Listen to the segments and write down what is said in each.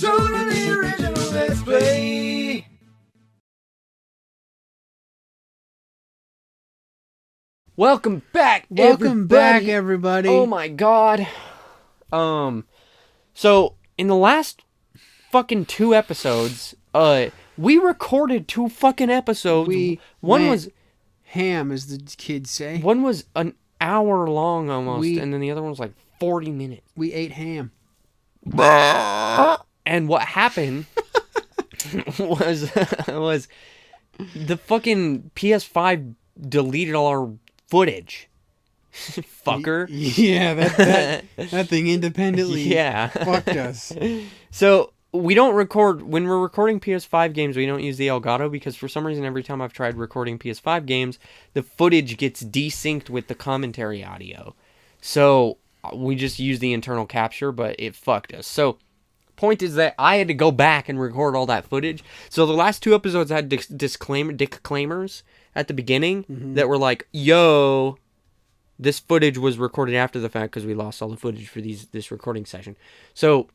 totally original Let's Play. Welcome back, everybody. Oh my god. So in the last fucking 2 episodes, we recorded 2 fucking episodes. One was ham, as the kids say. one was an hour long almost, and then the other one was like 40 minutes. We ate ham. And what happened was the fucking PS5 deleted all our footage. Fucker. Yeah, that thing independently fucked us. So we don't record when we're recording PS5 games. We don't use the Elgato because for some reason every time I've tried recording PS5 games, the footage gets desynced with the commentary audio. So we just use the internal capture, but it fucked us. So point is that I had to go back and record all that footage. So the last 2 episodes had disclaimers at the beginning that were like, "Yo, this footage was recorded after the fact because we lost all the footage for this recording session." So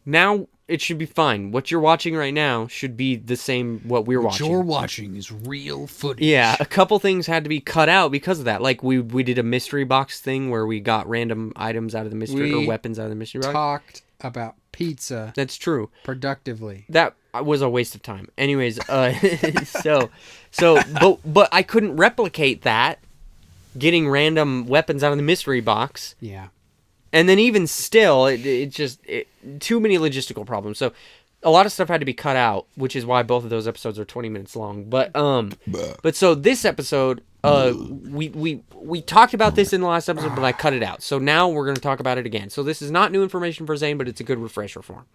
now it should be fine. What you're watching right now should be the same what we're watching. What you're watching is real footage. Yeah, a couple things had to be cut out because of that. Like we did a mystery box thing where we got random items out of the mystery or weapons out of the mystery box. Talked about pizza. That's true. Productively. That was a waste of time. Anyways, but I couldn't replicate that. Getting random weapons out of the mystery box. Yeah. And then even still, it just too many logistical problems. So a lot of stuff had to be cut out, which is why both of those episodes are 20 minutes long. But so this episode, we talked about this in the last episode, but I cut it out. So now we're going to talk about it again. So this is not new information for Zane, but it's a good refresher for him.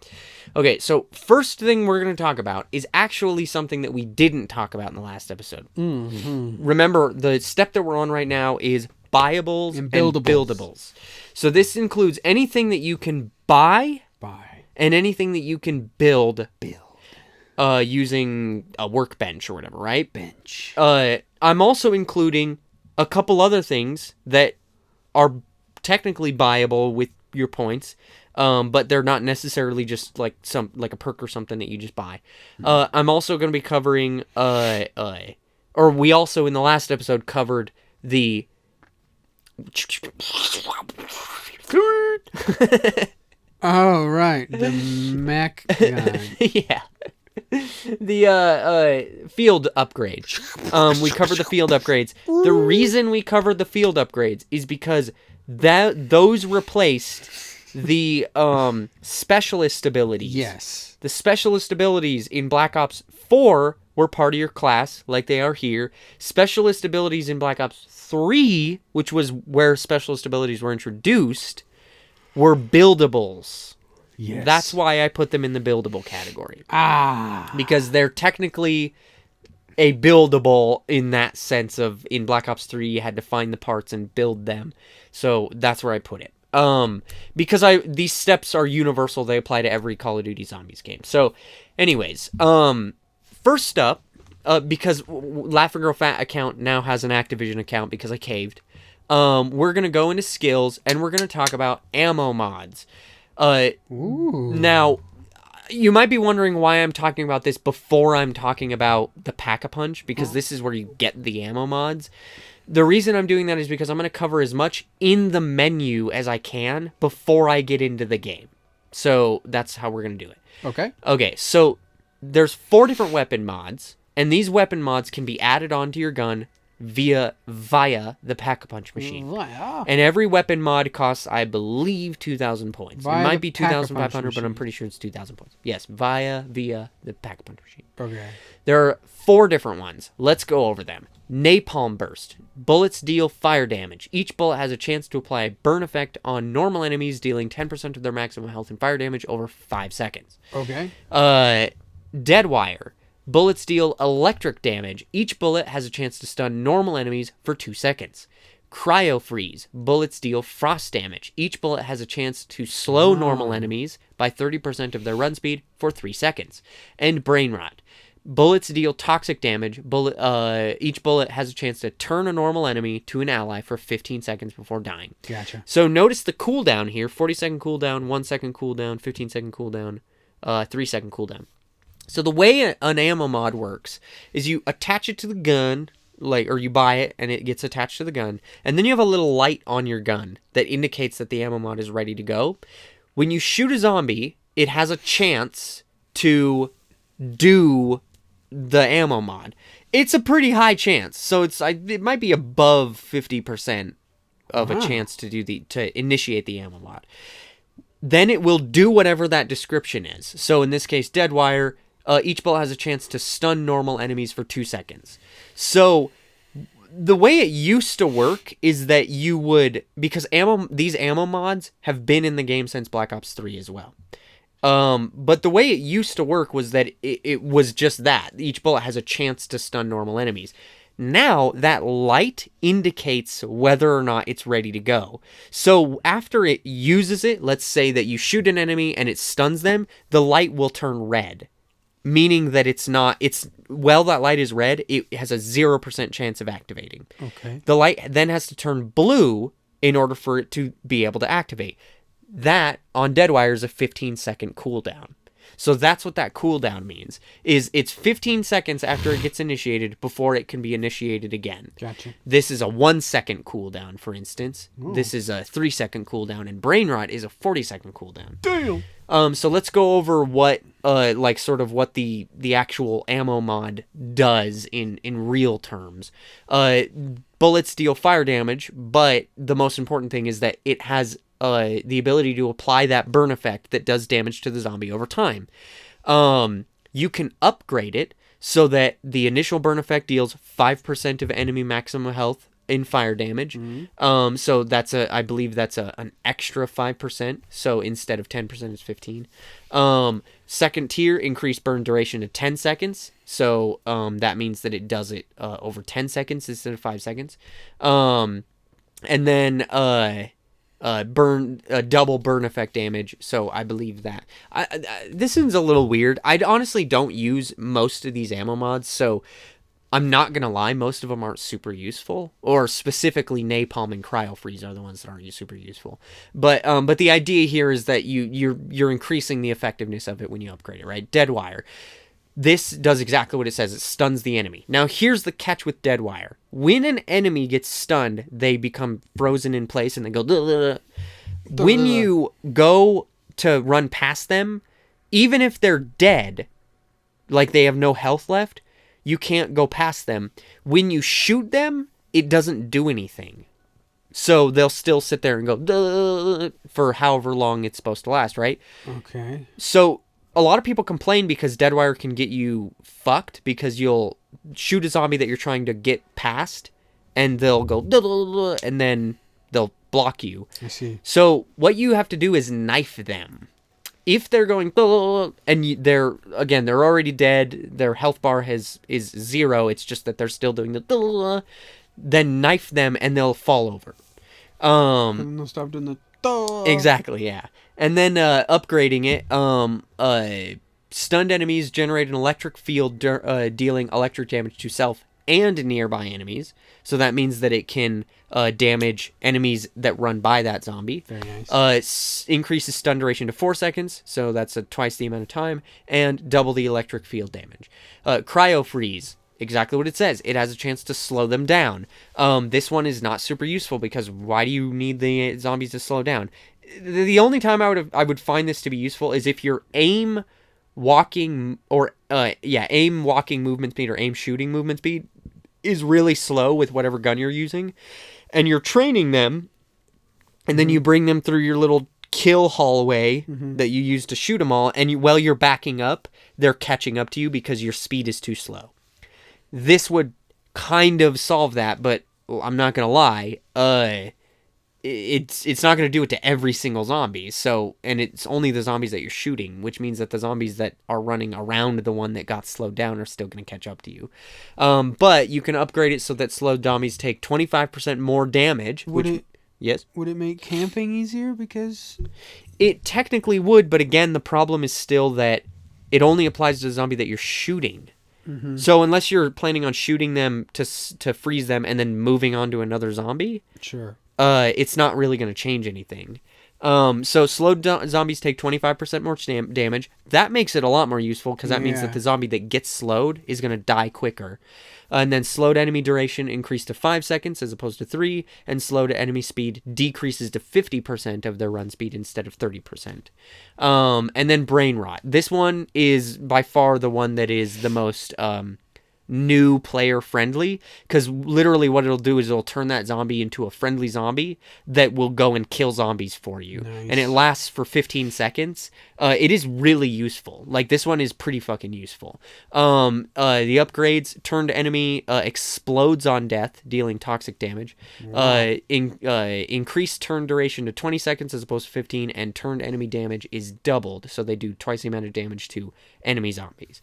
Okay, so first thing we're going to talk about is actually something that we didn't talk about in the last episode. Remember, the step that we're on right now is Buyables and Buildables. So this includes anything that you can buy and anything that you can build using a workbench or whatever, right? Bench. I'm also including a couple other things that are technically buyable with your points, but they're not necessarily just like a perk or something that you just buy. I'm also going to be covering, or we also in the last episode covered the. Oh, right. The mech gun. Yeah. The field upgrades. We covered the field upgrades. The reason we covered the field upgrades is because those replaced the specialist abilities. Yes. The specialist abilities in Black Ops 4 were part of your class, like they are here. Specialist abilities in Black Ops 3, which was where specialist abilities were introduced, were buildables. Yes. That's why I put them in the buildable category. Because they're technically a buildable in that sense of, in Black Ops 3, you had to find the parts and build them. So that's where I put it. Because these steps are universal. They apply to every Call of Duty Zombies game. So anyways, first up, because LaughNGrowFat account now has an Activision account because I caved. We're going to go into skills and we're going to talk about ammo mods. Now, you might be wondering why I'm talking about this before I'm talking about the Pack-a-Punch, because this is where you get the ammo mods. The reason I'm doing that is because I'm going to cover as much in the menu as I can before I get into the game. So that's how we're going to do it. Okay, so there's 4 different weapon mods, and these weapon mods can be added onto your gun via the Pack-a-Punch machine. And every weapon mod costs, I believe, 2,000 points. It might be 2,500, but I'm pretty sure it's 2,000 points. Yes, via the Pack-a-Punch machine. Okay. There are 4 different ones. Let's go over them. Napalm Burst. Bullets deal fire damage. Each bullet has a chance to apply a burn effect on normal enemies, dealing 10% of their maximum health and fire damage over 5 seconds. Okay. Deadwire. Bullets deal electric damage. Each bullet has a chance to stun normal enemies for 2 seconds. Cryo Freeze. Bullets deal frost damage. Each bullet has a chance to slow normal enemies by 30% of their run speed for 3 seconds. And Brain Rot. Bullets deal toxic damage. Each bullet has a chance to turn a normal enemy to an ally for 15 seconds before dying. Gotcha. So notice the cooldown here. 40-second cooldown, 1 second cooldown, 15-second cooldown. 3-second cooldown. So the way an ammo mod works is you attach it to the gun, or you buy it and it gets attached to the gun, and then you have a little light on your gun that indicates that the ammo mod is ready to go. When you shoot a zombie, it has a chance to do the ammo mod. It's a pretty high chance, so it might be above 50% of a chance to initiate the ammo mod. Then it will do whatever that description is. So in this case, Deadwire, each bullet has a chance to stun normal enemies for 2 seconds. So the way it used to work is that you would, because these ammo mods have been in the game since Black Ops 3 as well. But the way it used to work was that it was just that. Each bullet has a chance to stun normal enemies. Now, that light indicates whether or not it's ready to go. So after it uses it, let's say that you shoot an enemy and it stuns them, the light will turn red. Meaning that that light is red, it has a 0% chance of activating. Okay. The light then has to turn blue in order for it to be able to activate. That, on Deadwire, is a 15-second cooldown. So that's what that cooldown means, is it's 15 seconds after it gets initiated before it can be initiated again. Gotcha. This is a 1-second cooldown, for instance. Ooh. This is a 3-second cooldown, and Brain Rot is a 40-second cooldown. Damn! So let's go over what, what the actual ammo mod does in real terms. Bullets deal fire damage, but the most important thing is that it has the ability to apply that burn effect that does damage to the zombie over time. You can upgrade it so that the initial burn effect deals 5% of enemy maximum health in fire damage. Mm-hmm. So I believe that's an extra 5%. So instead of 10%, it's 15. Second tier, increased burn duration to 10 seconds. So that means that it does it over 10 seconds instead of 5 seconds. And then double burn effect damage. So I believe that this is a little weird. I honestly don't use most of these ammo mods, so I'm not gonna lie, most of them aren't super useful, or specifically Napalm and Cryo Freeze are the ones that aren't super useful. But the idea here is that you're increasing the effectiveness of it when you upgrade it, right? Deadwire. This does exactly what it says. It stuns the enemy. Now, here's the catch with Deadwire. When an enemy gets stunned, they become frozen in place and they go... Duh. When you go to run past them, even if they're dead, like they have no health left, you can't go past them. When you shoot them, it doesn't do anything. So they'll still sit there and go... Duh, for however long it's supposed to last, right? Okay. So... a lot of people complain because Deadwire can get you fucked because you'll shoot a zombie that you're trying to get past and they'll go and then they'll block you. I see. So what you have to do is knife them. If they're going and they're already dead, their health bar is 0, it's just that they're still doing the then knife them and they'll fall over. And they'll stop doing the Exactly, yeah. And then upgrading it, stunned enemies generate an electric field dealing electric damage to self and nearby enemies. So that means that it can damage enemies that run by that zombie. Very nice. Increases stun duration to 4 seconds, so that's twice the amount of time, and double the electric field damage. Cryo Freeze. Exactly what it says. It has a chance to slow them down. This one is not super useful because why do you need the zombies to slow down? The only time I would find this to be useful is if your aim walking movement speed or aim shooting movement speed is really slow with whatever gun you're using, and you're training them, and then you bring them through your little kill hallway that you use to shoot them all, and while you're backing up, they're catching up to you because your speed is too slow. This would kind of solve that, but I'm not gonna lie, it's not gonna do it to every single zombie. So, and it's only the zombies that you're shooting, which means that the zombies that are running around the one that got slowed down are still gonna catch up to you. But you can upgrade it so that slowed zombies take 25% more damage. Yes. Would it make camping easier? Because it technically would, but again, the problem is still that it only applies to the zombie that you're shooting. Mm-hmm. So unless you're planning on shooting them to freeze them and then moving on to another zombie, sure, it's not really going to change anything. So slowed zombies take 25% more damage. That makes it a lot more useful because that means that the zombie that gets slowed is going to die quicker. And then slowed enemy duration increased to 5 seconds as opposed to 3, and slowed enemy speed decreases to 50% of their run speed instead of 30%. And then brain rot. This one is by far the one that is the most new player friendly, because literally what it'll do is it'll turn that zombie into a friendly zombie that will go and kill zombies for you. Nice. And it lasts for 15 seconds. It is really useful. Like, this one is pretty fucking useful. The upgrades: turned enemy explodes on death, dealing toxic damage. Wow. Increased turn duration to 20 seconds as opposed to 15, and turned enemy damage is doubled, so they do twice the amount of damage to enemy zombies.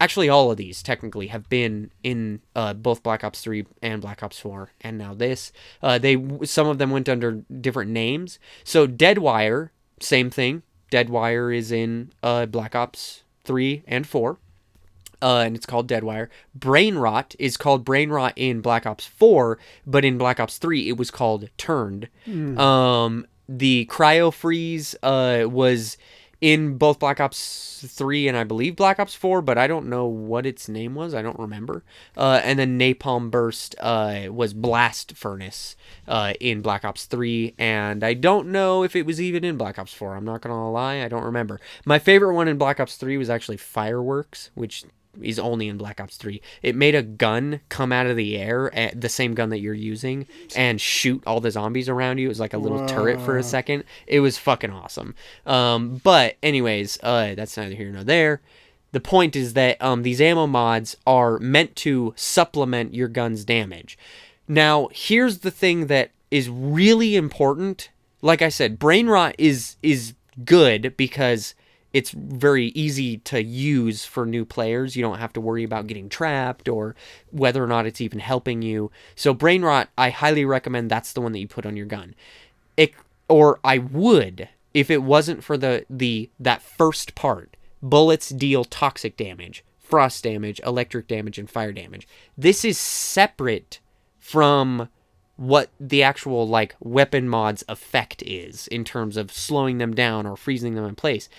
Actually, all of these technically have been in both Black Ops 3 and Black Ops 4, and now this. Some of them went under different names. So Deadwire, same thing. Deadwire is in Black Ops 3 and 4, and it's called Deadwire. Brain Rot is called Brain Rot in Black Ops 4, but in Black Ops 3 it was called Turned. The Cryo Freeze was in both Black Ops 3 and I believe Black Ops 4, but I don't know what its name was. I don't remember. And then Napalm Burst was Blast Furnace in Black Ops 3, and I don't know if it was even in Black Ops 4. I'm not going to lie. I don't remember. My favorite one in Black Ops 3 was actually Fireworks, which is only in Black Ops 3. It made a gun come out of the air, the same gun that you're using, and shoot all the zombies around you. It was like a little turret for a second. It was fucking awesome. But anyways, that's neither here nor there. The point is that these ammo mods are meant to supplement your gun's damage. Now, here's the thing that is really important. Like I said, Brain Rot is good because it's very easy to use for new players. You don't have to worry about getting trapped or whether or not it's even helping you. So Brain Rot, I highly recommend that's the one that you put on your gun. Or I would, if it wasn't for that first part. Bullets deal toxic damage, frost damage, electric damage, and fire damage. This is separate from what the actual like weapon mod's effect is in terms of slowing them down or freezing them in place.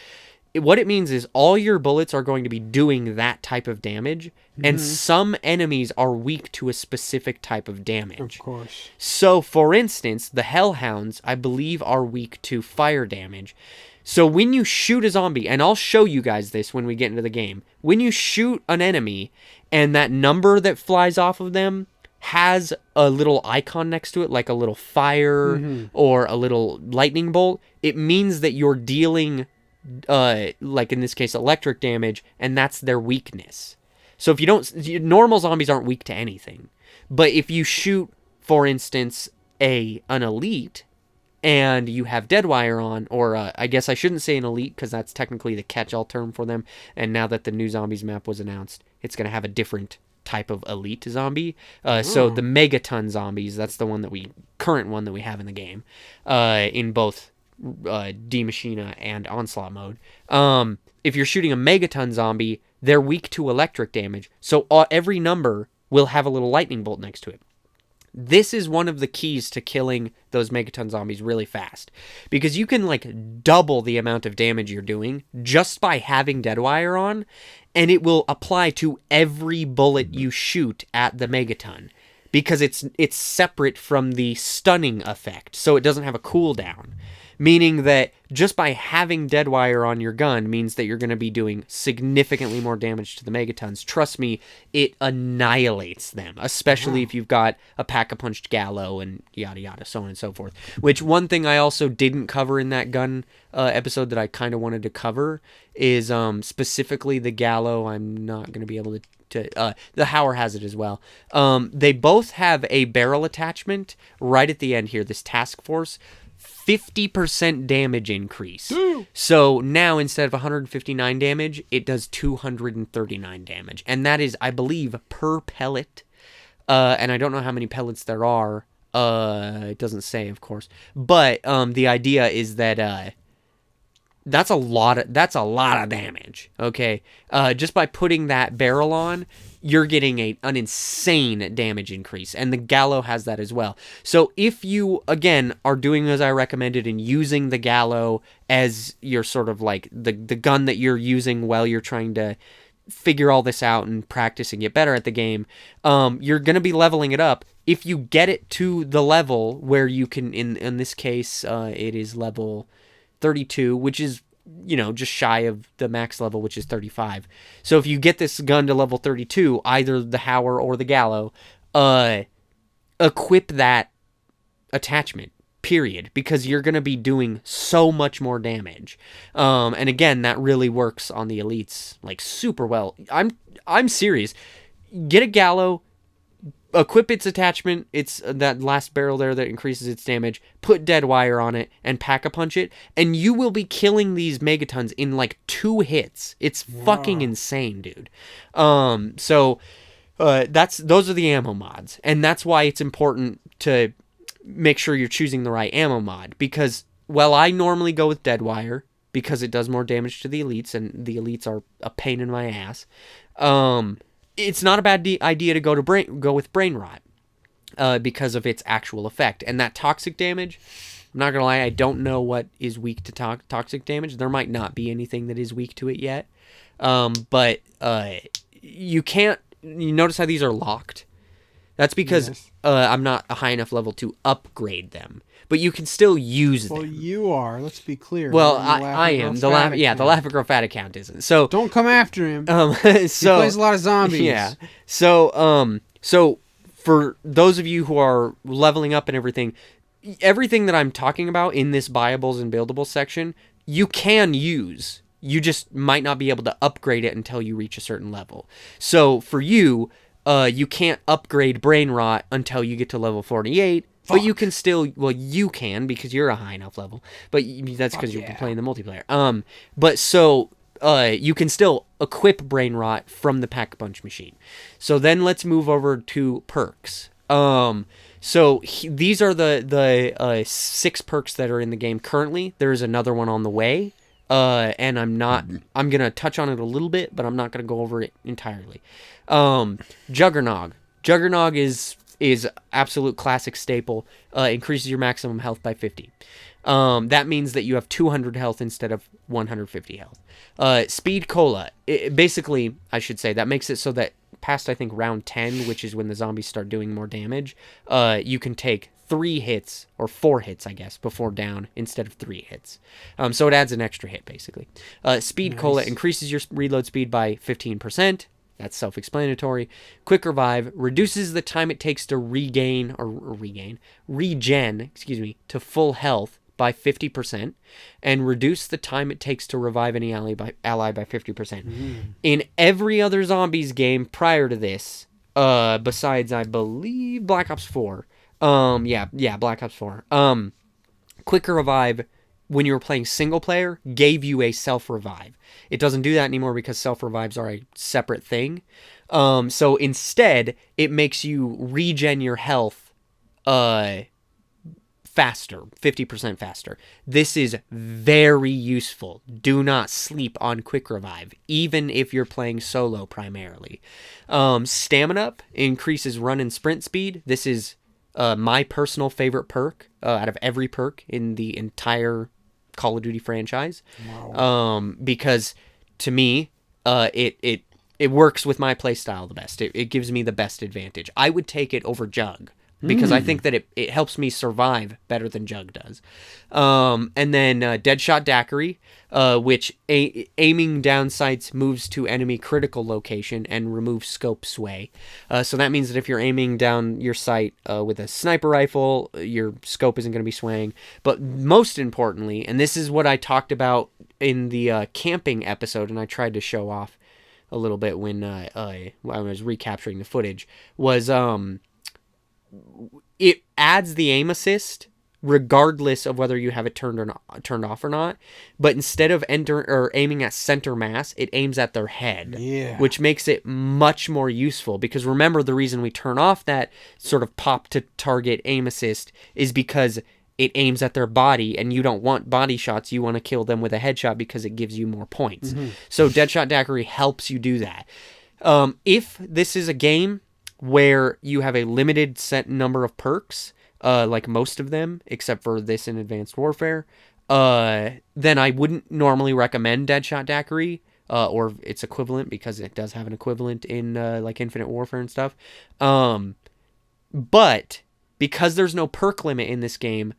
What it means is all your bullets are going to be doing that type of damage, and some enemies are weak to a specific type of damage. Of course. So, for instance, the Hellhounds, I believe, are weak to fire damage. So when you shoot a zombie, and I'll show you guys this when we get into the game, when you shoot an enemy, and that number that flies off of them has a little icon next to it, like a little fire or a little lightning bolt, it means that you're dealing like in this case electric damage, and that's their weakness. So if you don't, normal zombies aren't weak to anything, but if you shoot, for instance, an elite and you have Deadwire on, or I guess I shouldn't say an elite because that's technically the catch-all term for them, and now that the new zombies map was announced, it's going to have a different type of elite zombie. So the Megaton Zombies, that's the current one that we have in the game, in both D Machina and Onslaught mode. If you're shooting a Megaton zombie, they're weak to electric damage, so every number will have a little lightning bolt next to it. This is one of the keys to killing those Megaton zombies really fast, because you can like double the amount of damage you're doing just by having Deadwire on, and it will apply to every bullet you shoot at the Megaton, because it's separate from the stunning effect, so it doesn't have a cooldown. Meaning that just by having Deadwire on your gun means that you're going to be doing significantly more damage to the Megatons. Trust me, it annihilates them, especially if you've got a Pack-a-Punched Gallo and yada yada, so on and so forth. Which, one thing I also didn't cover in that gun episode that I kind of wanted to cover is specifically the Gallo. I'm not going to be able to the Hauer has it as well. They both have a barrel attachment right at the end here, this task force. 50% damage increase. So now instead of 159 damage, it does 239 damage. And that is, I believe, per pellet. And I don't know how many pellets there are. It doesn't say, of course. But the idea is that that's a lot of damage. Okay, just by putting that barrel on, you're getting an insane damage increase, and the Gallo has that as well. So if you again are doing as I recommended and using the Gallo as your sort of like the gun that you're using while you're trying to figure all this out and practice and get better at the game, you're gonna be leveling it up. If you get it to the level where you can, in this case, it is level 32, which is, you know, just shy of the max level, which is 35. So if you get this gun to level 32, either the Hauer or the Gallo, equip that attachment, period, because you're going to be doing so much more damage. And again, that really works on the elites like super well. I'm serious. Get a Gallo, equip its attachment, it's that last barrel there that increases its damage, put dead wire on it, and pack-a-punch it, and you will be killing these Megatons in like 2 hits. It's fucking insane, dude. Those are the ammo mods, and that's why it's important to make sure you're choosing the right ammo mod, because while I normally go with dead wire, because it does more damage to the elites, and the elites are a pain in my ass, it's not a bad idea to go with brain rot, because of its actual effect. And that toxic damage, I'm not gonna lie, I don't know what is weak to toxic damage. There might not be anything that is weak to it yet, but you notice how these are locked. That's because I'm not a high enough level to upgrade them, but you can still use them. Well, you are. Let's be clear. Well, I am. The LaughNGrowFat account isn't. So don't come after him. So he plays a lot of zombies. Yeah. So for those of you who are leveling up and everything that I'm talking about in this Buyables and Buildables section, you can use. You just might not be able to upgrade it until you reach a certain level. So for you, you can't upgrade brain rot until you get to level 48. Fuck. But you can still, well, you can because you're a high enough level. But that's because you're playing the multiplayer. You can still equip brain rot from the pack-a-punch machine. So then let's move over to perks. These are the 6 perks that are in the game currently. There's another one on the way. And I'm going to touch on it a little bit, but I'm not going to go over it entirely. Juggernog. Juggernog is absolute classic staple. Increases your maximum health by 50. That means that you have 200 health instead of 150 health. Speed Cola. Basically, I should say, that makes it so that past, I think, round 10, which is when the zombies start doing more damage, you can take 3 hits, or 4 hits, I guess, before down, instead of 3 hits. So it adds an extra hit, basically. Speed Cola increases your reload speed by 15%. That's self-explanatory. Quick Revive reduces the time it takes to regen to full health by 50%, and reduce the time it takes to revive any ally by 50%. In every other zombies game prior to this, besides, I believe, Black Ops 4, Black Ops 4, Quicker Revive, when you were playing single player, gave you a self-revive. It doesn't do that anymore because self-revives are a separate thing. So instead, it makes you regen your health faster, 50% faster. This is very useful. Do not sleep on Quick Revive, even if you're playing solo primarily. Stamina Up increases run and sprint speed. This is my personal favorite perk out of every perk in the entire Call of Duty franchise. Wow. Because to me, it works with my playstyle the best. It gives me the best advantage. I would take it over Jug, because I think that it helps me survive better than Jug does. And then Deadshot Daiquiri, which aiming down sights moves to enemy critical location and removes scope sway. So that means that if you're aiming down your sight with a sniper rifle, your scope isn't going to be swaying. But most importantly, and this is what I talked about in the camping episode, and I tried to show off a little bit when I was recapturing the footage, was it adds the aim assist regardless of whether you have it turned off or not. But instead of aiming at center mass, it aims at their head, which makes it much more useful. Because remember, the reason we turn off that sort of pop to target aim assist is because it aims at their body, and you don't want body shots. You want to kill them with a headshot because it gives you more points. So Deadshot Daiquiri helps you do that. If this is a game where you have a limited set number of perks, like most of them, except for this in Advanced Warfare, then I wouldn't normally recommend Deadshot Daiquiri, or its equivalent, because it does have an equivalent in like Infinite Warfare and stuff. But because there's no perk limit in this game,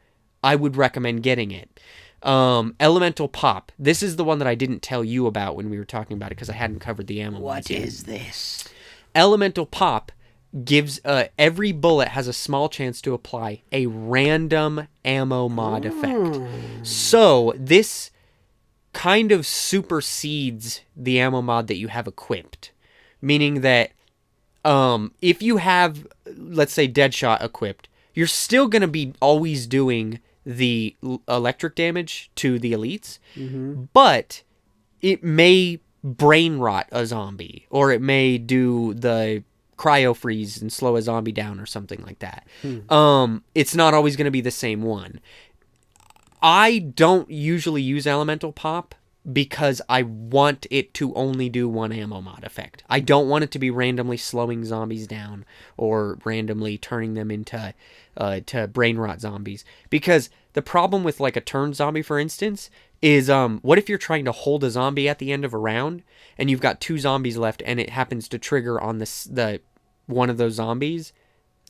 I would recommend getting it. Elemental Pop. This is the one that I didn't tell you about when we were talking about it, because I hadn't covered the ammo. What is this? Elemental Pop gives every bullet has a small chance to apply a random ammo mod effect. So this kind of supersedes the ammo mod that you have equipped, meaning that if you have, let's say, Deadshot equipped, you're still going to be always doing the electric damage to the elites, but it may brain rot a zombie, or it may do the Cryo Freeze and slow a zombie down or something like that. It's not always going to be the same one. I don't usually use Elemental Pop because I want it to only do one ammo mod effect. I don't want it to be randomly slowing zombies down or randomly turning them into to brain rot zombies. Because the problem with like a turn zombie, for instance, is what if you're trying to hold a zombie at the end of a round and you've got 2 zombies left and it happens to trigger on the one of those zombies?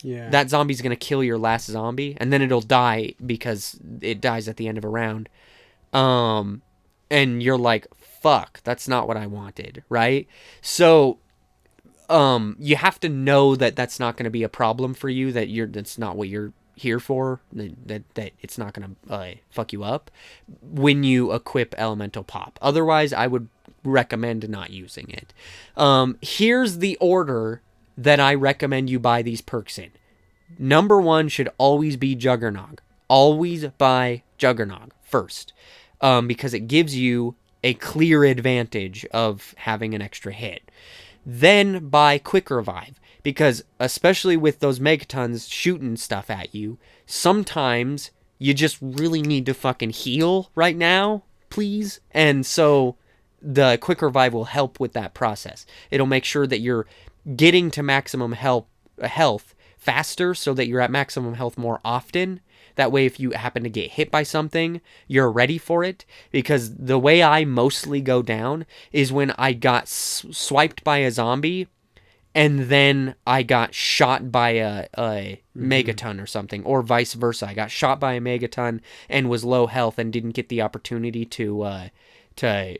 Yeah. That zombie's going to kill your last zombie, and then it'll die because it dies at the end of a round. And you're like, fuck, that's not what I wanted, right? So you have to know that that's not going to be a problem for you, that's not what you're here for, that it's not going to fuck you up when you equip Elemental Pop. Otherwise, I would recommend not using it. Here's the order that I recommend you buy these perks in. Number 1 should always be Juggernog. Always buy Juggernog first, because it gives you a clear advantage of having an extra hit. Then buy Quick Revive, because especially with those Megatons shooting stuff at you, sometimes you just really need to fucking heal right now, please. And so the Quick Revive will help with that process. It'll make sure that you're getting to maximum health faster, so that you're at maximum health more often. That way, if you happen to get hit by something, you're ready for it. Because the way I mostly go down is when I got swiped by a zombie, and then I got shot by a Megaton or something, or vice versa. I got shot by a Megaton and was low health and didn't get the opportunity to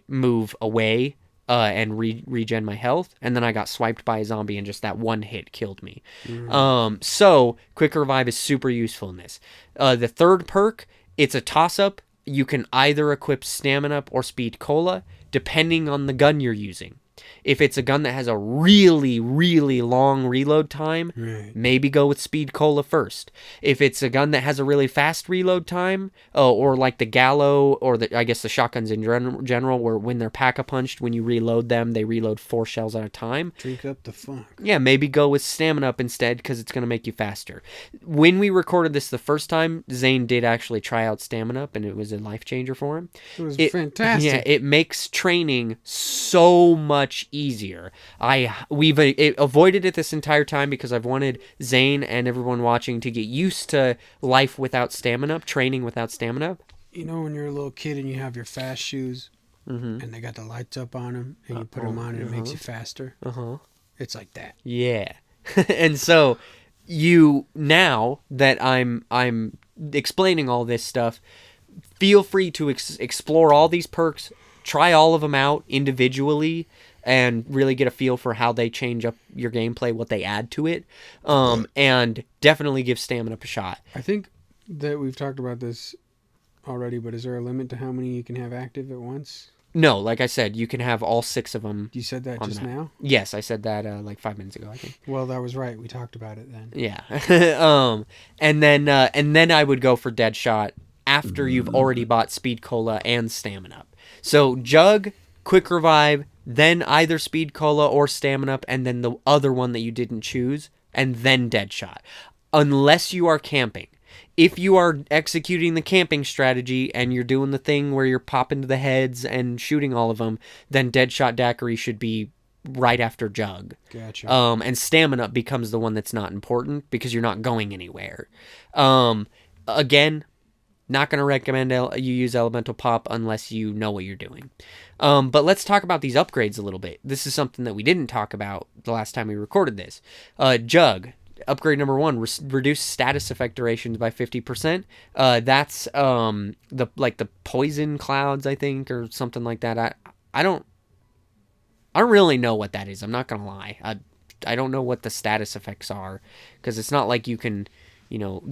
move away and regen my health, and then I got swiped by a zombie, and just that one hit killed me. So Quick Revive is super useful in this. The third perk, it's a toss-up. You can either equip Stamina Up or Speed Cola, depending on the gun you're using. If it's a gun that has a really, really long reload time, maybe go with Speed Cola first. If it's a gun that has a really fast reload time, or like the Gallo, or I guess the shotguns in general, where when they're pack-a-punched, when you reload them, they reload 4 shells at a time. Drink up the funk. Yeah, maybe go with Stamina Up instead, because it's going to make you faster. When we recorded this the first time, Zane did actually try out Stamina Up, and it was a life changer for him. It was fantastic. Yeah, it makes training so much easier. We've avoided it this entire time because I've wanted Zane and everyone watching to get used to life without stamina, training without stamina. You know when you're a little kid and you have your fast shoes, and they got the lights up on them, and you put them on and it makes you faster? It's like that. Yeah. And so now that I'm explaining all this stuff, feel free to explore all these perks, try all of them out individually, and really get a feel for how they change up your gameplay, what they add to it, and definitely give Stamina Up a shot. I think that we've talked about this already, but is there a limit to how many you can have active at once? No, like I said, you can have all 6 of them. You said that just now? Yes, I said that like 5 minutes ago, I think. Well, that was right. We talked about it then. Yeah. And then I would go for Deadshot after you've already bought Speed Cola and Stamina Up. So Jug, Quick Revive, then either Speed Cola or Stamina Up, and then the other one that you didn't choose, and then Deadshot. Unless you are camping. if you are executing the camping strategy and you're doing the thing where you're popping to the heads and shooting all of them, then Deadshot Daiquiri should be right after Jug. Gotcha. And Stamina becomes the one that's not important because you're not going anywhere. Again, not going to recommend you use Elemental Pop unless you know what you're doing. But let's talk about these upgrades a little bit. This is something that we didn't talk about the last time we recorded this. Jug. Upgrade number 1, reduce status effect durations by 50%. That's the poison clouds, I think, or something like that. I don't really know what that is. I'm not gonna lie. I don't know what the status effects are, because it's not like you can,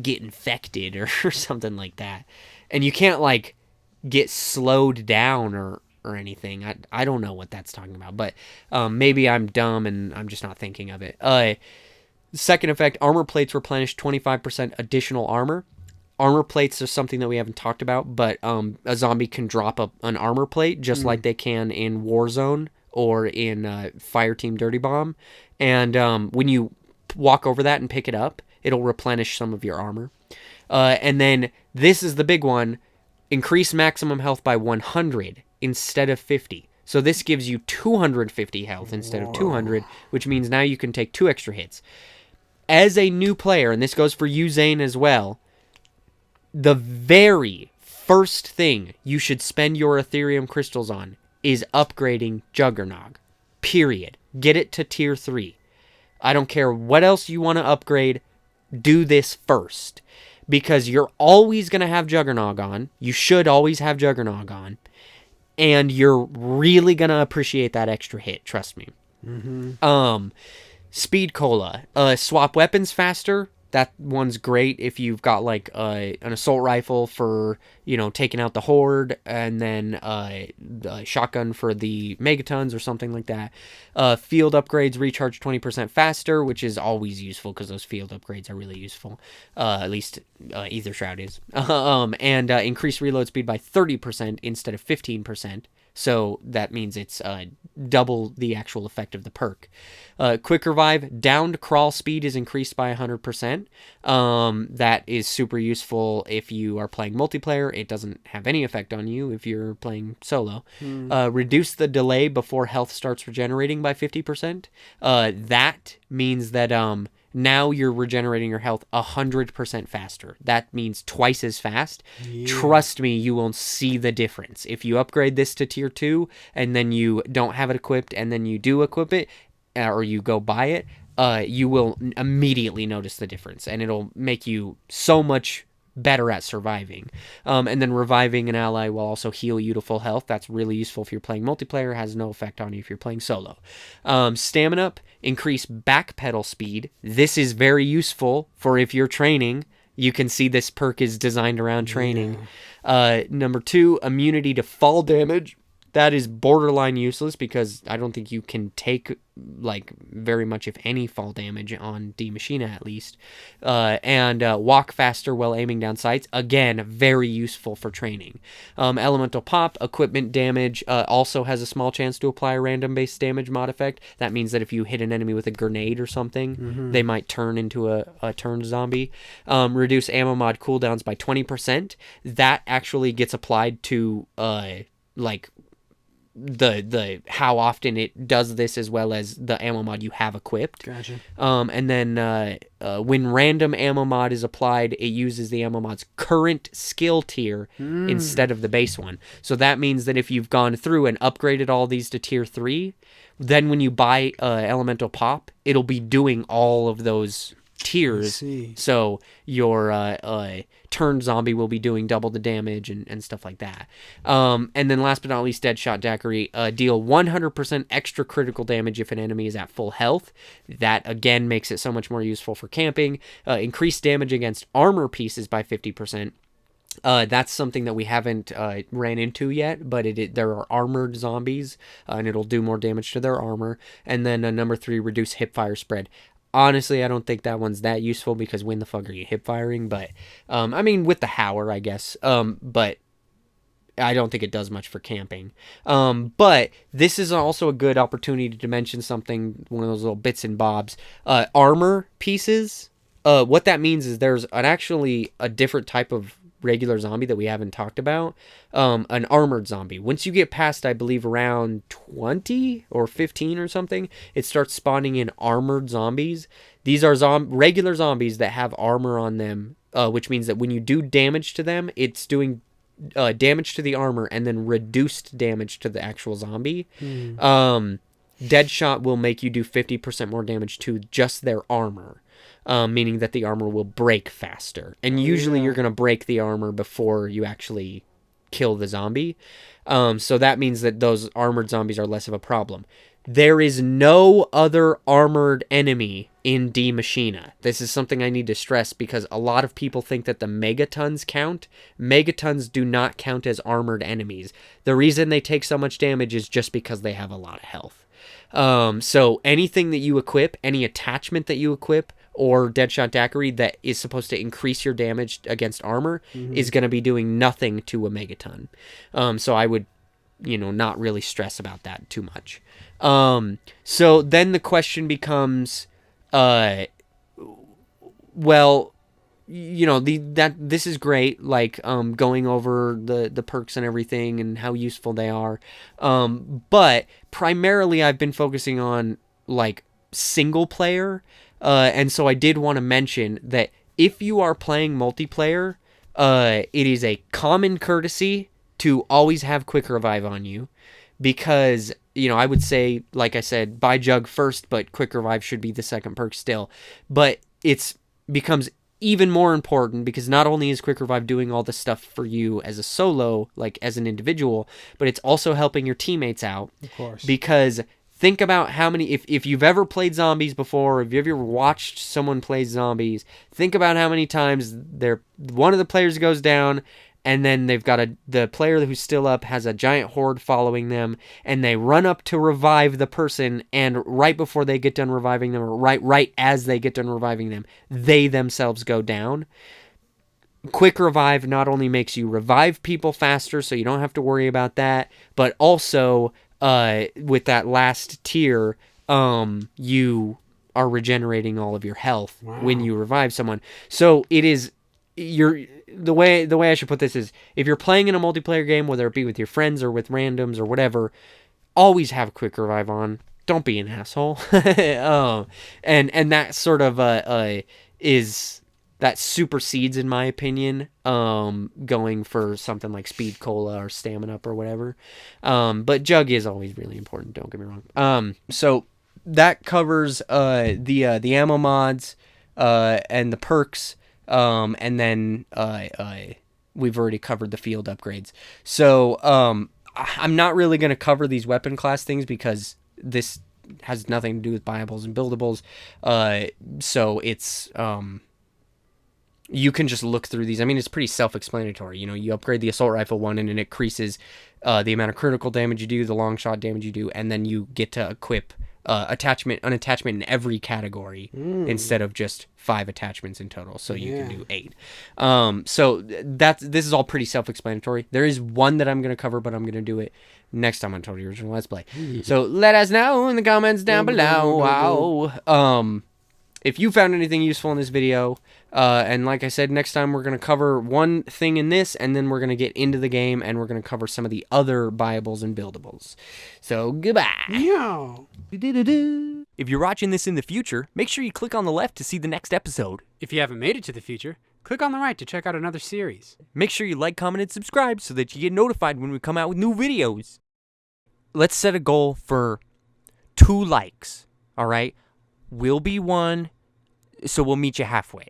get infected or something like that, and you can't like get slowed down or anything. I don't know what that's talking about, but maybe I'm dumb and I'm just not thinking of it. Second effect, armor plates replenish 25% additional armor. Armor plates are something that we haven't talked about, but a zombie can drop an armor plate just like they can in Warzone or in Fireteam Dirty Bomb. And when you walk over that and pick it up, it'll replenish some of your armor. And then this is the big one, increase maximum health by 100 instead of 50. So this gives you 250 health instead of 200, which means now you can take 2 extra hits. As a new player, and this goes for you, Zane, as well, the very first thing you should spend your Ethereum crystals on is upgrading Juggernog. Period. Get it to tier 3. I don't care what else you want to upgrade, do this first. Because you're always going to have Juggernog on. You should always have Juggernog on. And you're really going to appreciate that extra hit, trust me. Mm-hmm. Speed Cola. Swap weapons faster. That one's great if you've got like an assault rifle for, taking out the horde, and then the shotgun for the megatons or something like that. Field upgrades recharge 20% faster, which is always useful because those field upgrades are really useful. At least Ether Shroud is. And increase reload speed by 30% instead of 15%. So that means it's double the actual effect of the perk. Quick Revive, downed crawl speed is increased by 100%. That is super useful if you are playing multiplayer. It doesn't have any effect on you if you're playing solo. Reduce the delay before health starts regenerating by 50%. That means that now you're regenerating your health 100% faster. That means twice as fast. Yeah. Trust me, you won't see the difference. If you upgrade this to tier 2 and then you don't have it equipped and then you do equip it, or you go buy it, you will immediately notice the difference, and it'll make you so much better at surviving. And then reviving an ally will also heal you to full health. That's really useful if you're playing multiplayer. Has no effect on you if you're playing solo. Stamina up, increase backpedal speed. This is very useful for if you're training. You can see this perk is designed around training. Yeah. Number 2, immunity to fall damage. That is borderline useless because I don't think you can take like very much, if any, fall damage on D Machina at least. And walk faster while aiming down sights. Again, very useful for training. Elemental Pop, equipment damage, also has a small chance to apply a random base damage mod effect. That means that if you hit an enemy with a grenade or something, they might turn into a turned zombie. Reduce ammo mod cooldowns by 20%. That actually gets applied to like the how often it does this, as well as the ammo mod you have equipped. Gotcha. And then when random ammo mod is applied, it uses the ammo mod's current skill tier instead of the base one. So that means that if you've gone through and upgraded all these to tier 3, then when you buy Elemental Pop, it'll be doing all of those tiers. So your turned zombie will be doing double the damage and stuff like that. And then last but not least, Deadshot Daiquiri, deal 100% extra critical damage if an enemy is at full health. That again makes it so much more useful for camping. Increase damage against armor pieces by 50%. That's something that we haven't ran into yet, but there are armored zombies, and it'll do more damage to their armor. And then number 3, reduce hipfire spread. Honestly, I don't think that one's that useful because when the fuck are you hip firing? But, I mean, with the Howler, I guess. But I don't think it does much for camping. But this is also a good opportunity to mention something, one of those little bits and bobs. Armor pieces what that means is there's actually a different type of regular zombie that we haven't talked about, an armored zombie. Once you get past, I believe, around 20 or 15 or something, it starts spawning in armored zombies. These are regular zombies that have armor on them, which means that when you do damage to them, it's doing damage to the armor and then reduced damage to the actual zombie. Deadshot will make you do 50% more damage to just their armor. Meaning that the armor will break faster. And usually you're going to break the armor before you actually kill the zombie. So that means that those armored zombies are less of a problem. There is no other armored enemy in D Machina. This is something I need to stress because a lot of people think that the Megatons count. Megatons do not count as armored enemies. The reason they take so much damage is just because they have a lot of health. So anything that you equip, any attachment that you equip, or Deadshot Daiquiri that is supposed to increase your damage against armor is going to be doing nothing to a Megaton. So I would, not really stress about that too much. So then the question becomes, this is great, like going over the perks and everything and how useful they are. But primarily I've been focusing on like single player. And so I did want to mention that if you are playing multiplayer, it is a common courtesy to always have Quick Revive on you because, I would say, like I said, buy Jug first, but Quick Revive should be the second perk still. But it becomes even more important because not only is Quick Revive doing all the stuff for you as a solo, like as an individual, but it's also helping your teammates out. Of course. Because think about how many, if you've ever played zombies before, if you've ever watched someone play zombies, think about how many times one of the players goes down, and then they've got the player who's still up has a giant horde following them, and they run up to revive the person, and right before they get done reviving them, or right as they get done reviving them, they themselves go down. Quick Revive not only makes you revive people faster, so you don't have to worry about that, but also with that last tier, you are regenerating all of your health when you revive someone. So it is the way I should put this is, if you're playing in a multiplayer game, whether it be with your friends or with randoms or whatever, always have Quick Revive on. Don't be an asshole. And that sort of that supersedes, in my opinion, going for something like Speed Cola or Stamina Up or whatever. But Jug is always really important, don't get me wrong. So that covers the ammo mods and the perks, and then we've already covered the field upgrades. So I'm not really going to cover these weapon class things because this has nothing to do with Buyables and Buildables. So it's... you can just look through these. I mean, it's pretty self-explanatory. You upgrade the assault rifle one, and it increases the amount of critical damage you do, the long shot damage you do, and then you get to equip an attachment in every category instead of just 5 attachments in total. So you can do 8. So this is all pretty self-explanatory. There is one that I'm going to cover, but I'm going to do it next time on Total Original Let's Play. So let us know in the comments down below. If you found anything useful in this video, and like I said, next time we're going to cover one thing in this, and then we're going to get into the game, and we're going to cover some of the other Buyables and Buildables. So, goodbye. Yo. If you're watching this in the future, make sure you click on the left to see the next episode. If you haven't made it to the future, click on the right to check out another series. Make sure you like, comment, and subscribe so that you get notified when we come out with new videos. Let's set a goal for 2 likes, all right? We'll be 1, so we'll meet you halfway.